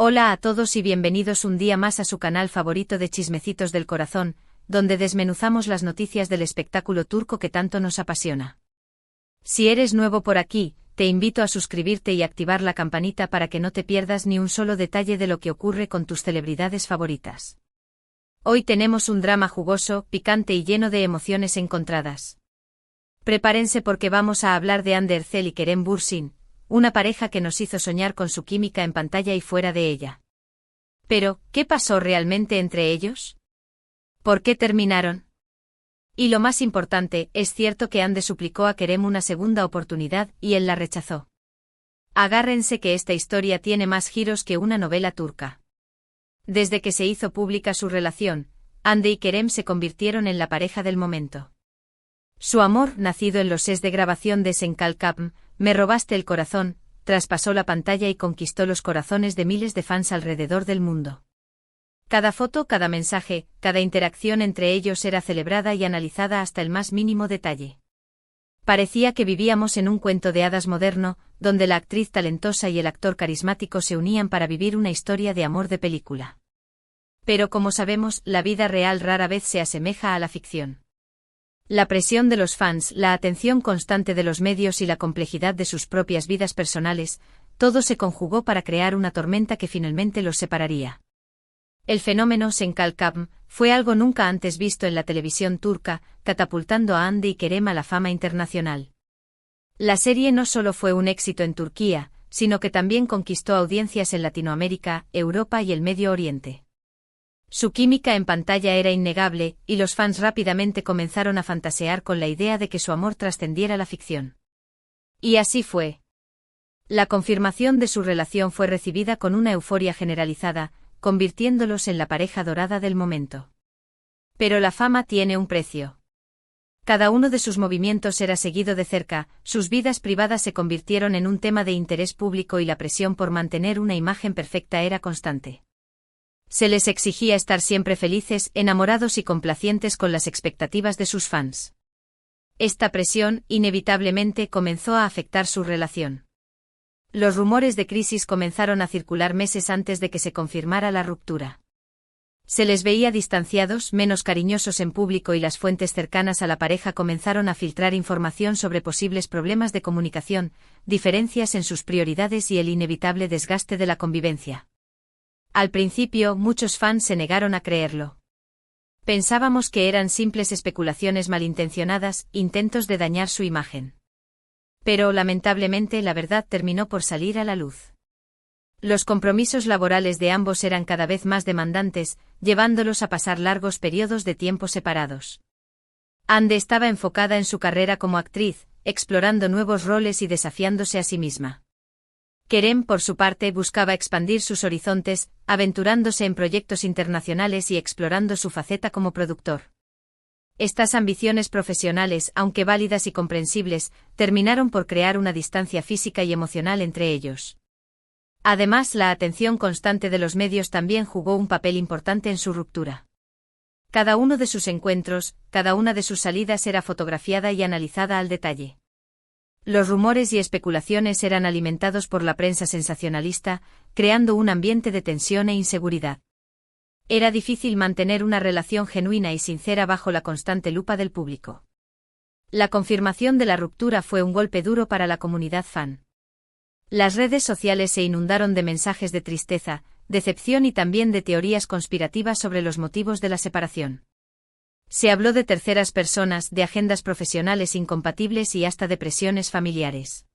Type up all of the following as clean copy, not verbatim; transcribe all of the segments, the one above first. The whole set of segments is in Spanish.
Hola a todos y bienvenidos un día más a su canal favorito de Chismecitos del Corazón, donde desmenuzamos las noticias del espectáculo turco que tanto nos apasiona. Si eres nuevo por aquí, te invito a suscribirte y activar la campanita para que no te pierdas ni un solo detalle de lo que ocurre con tus celebridades favoritas. Hoy tenemos un drama jugoso, picante y lleno de emociones encontradas. Prepárense porque vamos a hablar de Hande Erçel y Kerem Bürsin, una pareja que nos hizo soñar con su química en pantalla y fuera de ella. Pero, ¿qué pasó realmente entre ellos? ¿Por qué terminaron? Y lo más importante, es cierto que Hande suplicó a Kerem una segunda oportunidad y él la rechazó. Agárrense que esta historia tiene más giros que una novela turca. Desde que se hizo pública su relación, Hande y Kerem se convirtieron en la pareja del momento. Su amor, nacido en los sets de grabación de Sen Kalkapm, Me robaste el corazón, traspasó la pantalla y conquistó los corazones de miles de fans alrededor del mundo. Cada foto, cada mensaje, cada interacción entre ellos era celebrada y analizada hasta el más mínimo detalle. Parecía que vivíamos en un cuento de hadas moderno, donde la actriz talentosa y el actor carismático se unían para vivir una historia de amor de película. Pero como sabemos, la vida real rara vez se asemeja a la ficción. La presión de los fans, la atención constante de los medios y la complejidad de sus propias vidas personales, todo se conjugó para crear una tormenta que finalmente los separaría. El fenómeno Sen Kalkapm fue algo nunca antes visto en la televisión turca, catapultando a Hande y Kerem a la fama internacional. La serie no solo fue un éxito en Turquía, sino que también conquistó audiencias en Latinoamérica, Europa y el Medio Oriente. Su química en pantalla era innegable, y los fans rápidamente comenzaron a fantasear con la idea de que su amor trascendiera la ficción. Y así fue. La confirmación de su relación fue recibida con una euforia generalizada, convirtiéndolos en la pareja dorada del momento. Pero la fama tiene un precio. Cada uno de sus movimientos era seguido de cerca, sus vidas privadas se convirtieron en un tema de interés público y la presión por mantener una imagen perfecta era constante. Se les exigía estar siempre felices, enamorados y complacientes con las expectativas de sus fans. Esta presión, inevitablemente, comenzó a afectar su relación. Los rumores de crisis comenzaron a circular meses antes de que se confirmara la ruptura. Se les veía distanciados, menos cariñosos en público y las fuentes cercanas a la pareja comenzaron a filtrar información sobre posibles problemas de comunicación, diferencias en sus prioridades y el inevitable desgaste de la convivencia. Al principio, muchos fans se negaron a creerlo. Pensábamos que eran simples especulaciones malintencionadas, intentos de dañar su imagen. Pero, lamentablemente, la verdad terminó por salir a la luz. Los compromisos laborales de ambos eran cada vez más demandantes, llevándolos a pasar largos periodos de tiempo separados. Hande estaba enfocada en su carrera como actriz, explorando nuevos roles y desafiándose a sí misma. Kerem, por su parte, buscaba expandir sus horizontes, aventurándose en proyectos internacionales y explorando su faceta como productor. Estas ambiciones profesionales, aunque válidas y comprensibles, terminaron por crear una distancia física y emocional entre ellos. Además, la atención constante de los medios también jugó un papel importante en su ruptura. Cada uno de sus encuentros, cada una de sus salidas era fotografiada y analizada al detalle. Los rumores y especulaciones eran alimentados por la prensa sensacionalista, creando un ambiente de tensión e inseguridad. Era difícil mantener una relación genuina y sincera bajo la constante lupa del público. La confirmación de la ruptura fue un golpe duro para la comunidad fan. Las redes sociales se inundaron de mensajes de tristeza, decepción y también de teorías conspirativas sobre los motivos de la separación. Se habló de terceras personas, de agendas profesionales incompatibles y hasta de presiones familiares.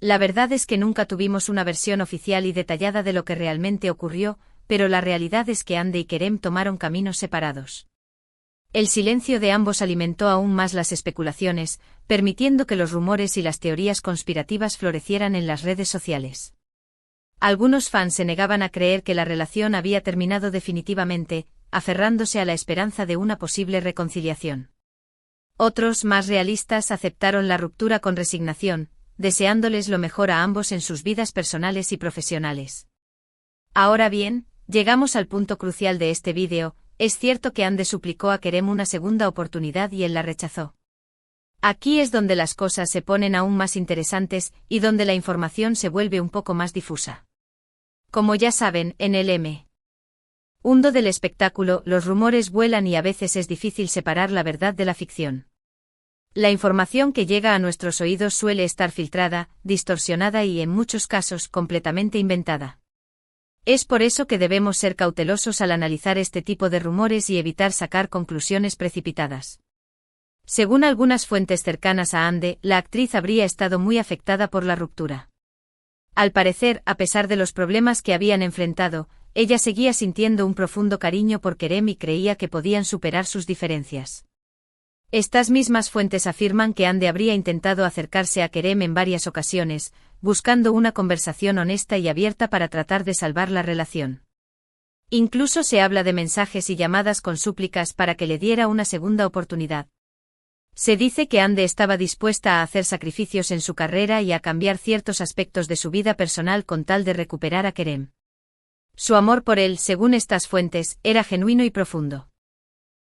La verdad es que nunca tuvimos una versión oficial y detallada de lo que realmente ocurrió, pero la realidad es que Hande y Kerem tomaron caminos separados. El silencio de ambos alimentó aún más las especulaciones, permitiendo que los rumores y las teorías conspirativas florecieran en las redes sociales. Algunos fans se negaban a creer que la relación había terminado definitivamente, aferrándose a la esperanza de una posible reconciliación. Otros, más realistas, aceptaron la ruptura con resignación, deseándoles lo mejor a ambos en sus vidas personales y profesionales. Ahora bien, llegamos al punto crucial de este vídeo. Es cierto que Hande suplicó a Kerem una segunda oportunidad y él la rechazó. Aquí es donde las cosas se ponen aún más interesantes y donde la información se vuelve un poco más difusa. Como ya saben, en el mundo del espectáculo, los rumores vuelan y a veces es difícil separar la verdad de la ficción. La información que llega a nuestros oídos suele estar filtrada, distorsionada y, en muchos casos, completamente inventada. Es por eso que debemos ser cautelosos al analizar este tipo de rumores y evitar sacar conclusiones precipitadas. Según algunas fuentes cercanas a Ande, la actriz habría estado muy afectada por la ruptura. Al parecer, a pesar de los problemas que habían enfrentado, ella seguía sintiendo un profundo cariño por Kerem y creía que podían superar sus diferencias. Estas mismas fuentes afirman que Ande habría intentado acercarse a Kerem en varias ocasiones, buscando una conversación honesta y abierta para tratar de salvar la relación. Incluso se habla de mensajes y llamadas con súplicas para que le diera una segunda oportunidad. Se dice que Ande estaba dispuesta a hacer sacrificios en su carrera y a cambiar ciertos aspectos de su vida personal con tal de recuperar a Kerem. Su amor por él, según estas fuentes, era genuino y profundo.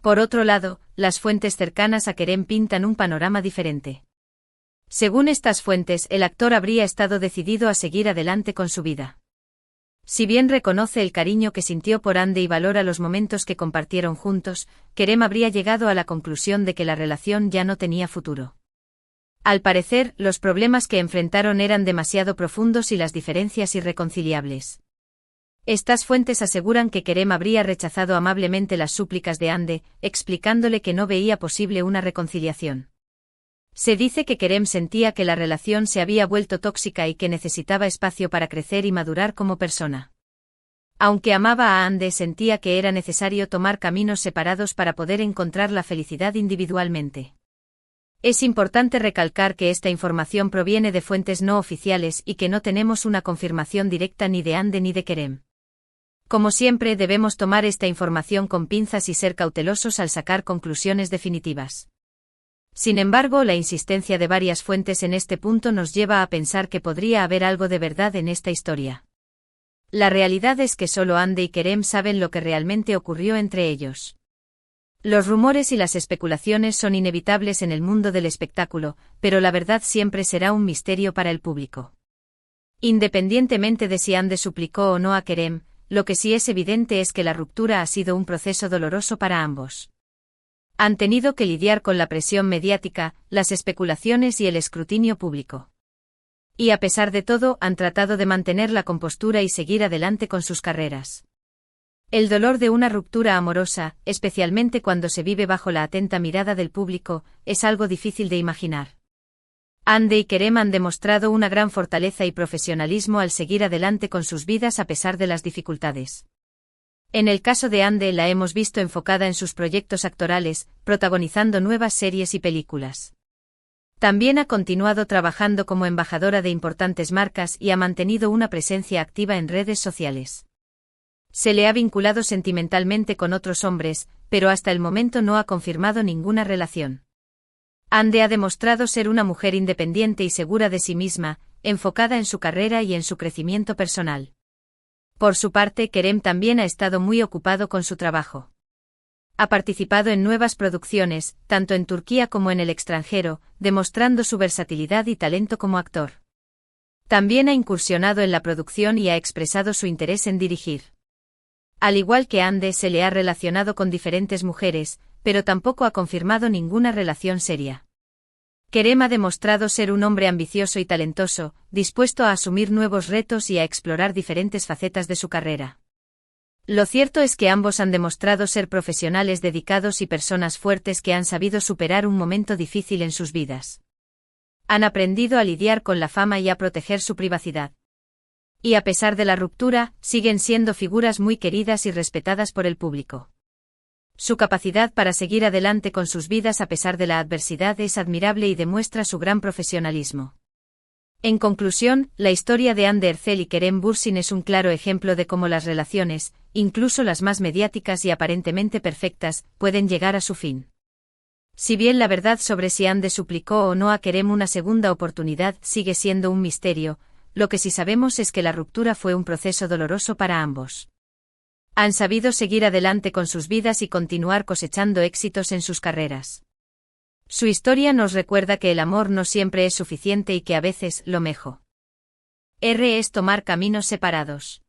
Por otro lado, las fuentes cercanas a Kerem pintan un panorama diferente. Según estas fuentes, el actor habría estado decidido a seguir adelante con su vida. Si bien reconoce el cariño que sintió por Ande y valora los momentos que compartieron juntos, Kerem habría llegado a la conclusión de que la relación ya no tenía futuro. Al parecer, los problemas que enfrentaron eran demasiado profundos y las diferencias irreconciliables. Estas fuentes aseguran que Kerem habría rechazado amablemente las súplicas de Ande, explicándole que no veía posible una reconciliación. Se dice que Kerem sentía que la relación se había vuelto tóxica y que necesitaba espacio para crecer y madurar como persona. Aunque amaba a Ande, sentía que era necesario tomar caminos separados para poder encontrar la felicidad individualmente. Es importante recalcar que esta información proviene de fuentes no oficiales y que no tenemos una confirmación directa ni de Ande ni de Kerem. Como siempre, debemos tomar esta información con pinzas y ser cautelosos al sacar conclusiones definitivas. Sin embargo, la insistencia de varias fuentes en este punto nos lleva a pensar que podría haber algo de verdad en esta historia. La realidad es que solo Ande y Kerem saben lo que realmente ocurrió entre ellos. Los rumores y las especulaciones son inevitables en el mundo del espectáculo, pero la verdad siempre será un misterio para el público. Independientemente de si Ande suplicó o no a Kerem, lo que sí es evidente es que la ruptura ha sido un proceso doloroso para ambos. Han tenido que lidiar con la presión mediática, las especulaciones y el escrutinio público. Y a pesar de todo, han tratado de mantener la compostura y seguir adelante con sus carreras. El dolor de una ruptura amorosa, especialmente cuando se vive bajo la atenta mirada del público, es algo difícil de imaginar. Ande y Kerem han demostrado una gran fortaleza y profesionalismo al seguir adelante con sus vidas a pesar de las dificultades. En el caso de Ande la hemos visto enfocada en sus proyectos actorales, protagonizando nuevas series y películas. También ha continuado trabajando como embajadora de importantes marcas y ha mantenido una presencia activa en redes sociales. Se le ha vinculado sentimentalmente con otros hombres, pero hasta el momento no ha confirmado ninguna relación. Ande ha demostrado ser una mujer independiente y segura de sí misma, enfocada en su carrera y en su crecimiento personal. Por su parte, Kerem también ha estado muy ocupado con su trabajo. Ha participado en nuevas producciones, tanto en Turquía como en el extranjero, demostrando su versatilidad y talento como actor. También ha incursionado en la producción y ha expresado su interés en dirigir. Al igual que Ande, se le ha relacionado con diferentes mujeres, pero tampoco ha confirmado ninguna relación seria. Kerem ha demostrado ser un hombre ambicioso y talentoso, dispuesto a asumir nuevos retos y a explorar diferentes facetas de su carrera. Lo cierto es que ambos han demostrado ser profesionales dedicados y personas fuertes que han sabido superar un momento difícil en sus vidas. Han aprendido a lidiar con la fama y a proteger su privacidad. Y a pesar de la ruptura, siguen siendo figuras muy queridas y respetadas por el público. Su capacidad para seguir adelante con sus vidas a pesar de la adversidad es admirable y demuestra su gran profesionalismo. En conclusión, la historia de Ande Erçel y Kerem Bürsin es un claro ejemplo de cómo las relaciones, incluso las más mediáticas y aparentemente perfectas, pueden llegar a su fin. Si bien la verdad sobre si Ande suplicó o no a Kerem una segunda oportunidad sigue siendo un misterio, lo que sí sabemos es que la ruptura fue un proceso doloroso para ambos. Han sabido seguir adelante con sus vidas y continuar cosechando éxitos en sus carreras. Su historia nos recuerda que el amor no siempre es suficiente y que a veces lo mejor es tomar caminos separados.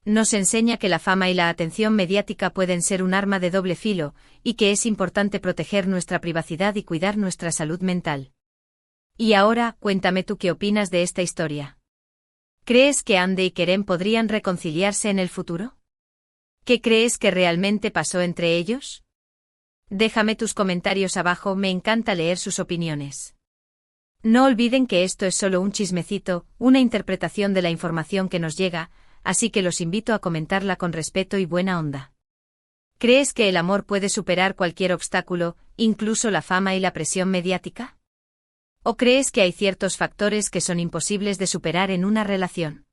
Nos enseña que la fama y la atención mediática pueden ser un arma de doble filo, y que es importante proteger nuestra privacidad y cuidar nuestra salud mental. Y ahora, cuéntame tú qué opinas de esta historia. ¿Crees que Andy y Kerem podrían reconciliarse en el futuro? ¿Qué crees que realmente pasó entre ellos? Déjame tus comentarios abajo, me encanta leer sus opiniones. No olviden que esto es solo un chismecito, una interpretación de la información que nos llega, así que los invito a comentarla con respeto y buena onda. ¿Crees que el amor puede superar cualquier obstáculo, incluso la fama y la presión mediática? ¿O crees que hay ciertos factores que son imposibles de superar en una relación?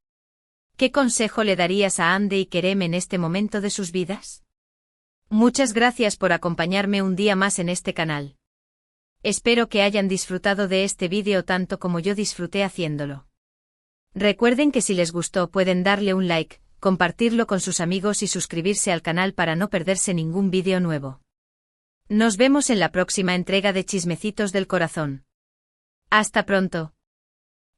¿Qué consejo le darías a Andy y Kerem en este momento de sus vidas? Muchas gracias por acompañarme un día más en este canal. Espero que hayan disfrutado de este vídeo tanto como yo disfruté haciéndolo. Recuerden que si les gustó pueden darle un like, compartirlo con sus amigos y suscribirse al canal para no perderse ningún vídeo nuevo. Nos vemos en la próxima entrega de Chismecitos del Corazón. Hasta pronto.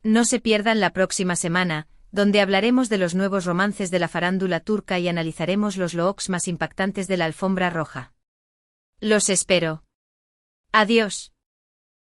No se pierdan la próxima semana, donde hablaremos de los nuevos romances de la farándula turca y analizaremos los looks más impactantes de la alfombra roja. Los espero. Adiós.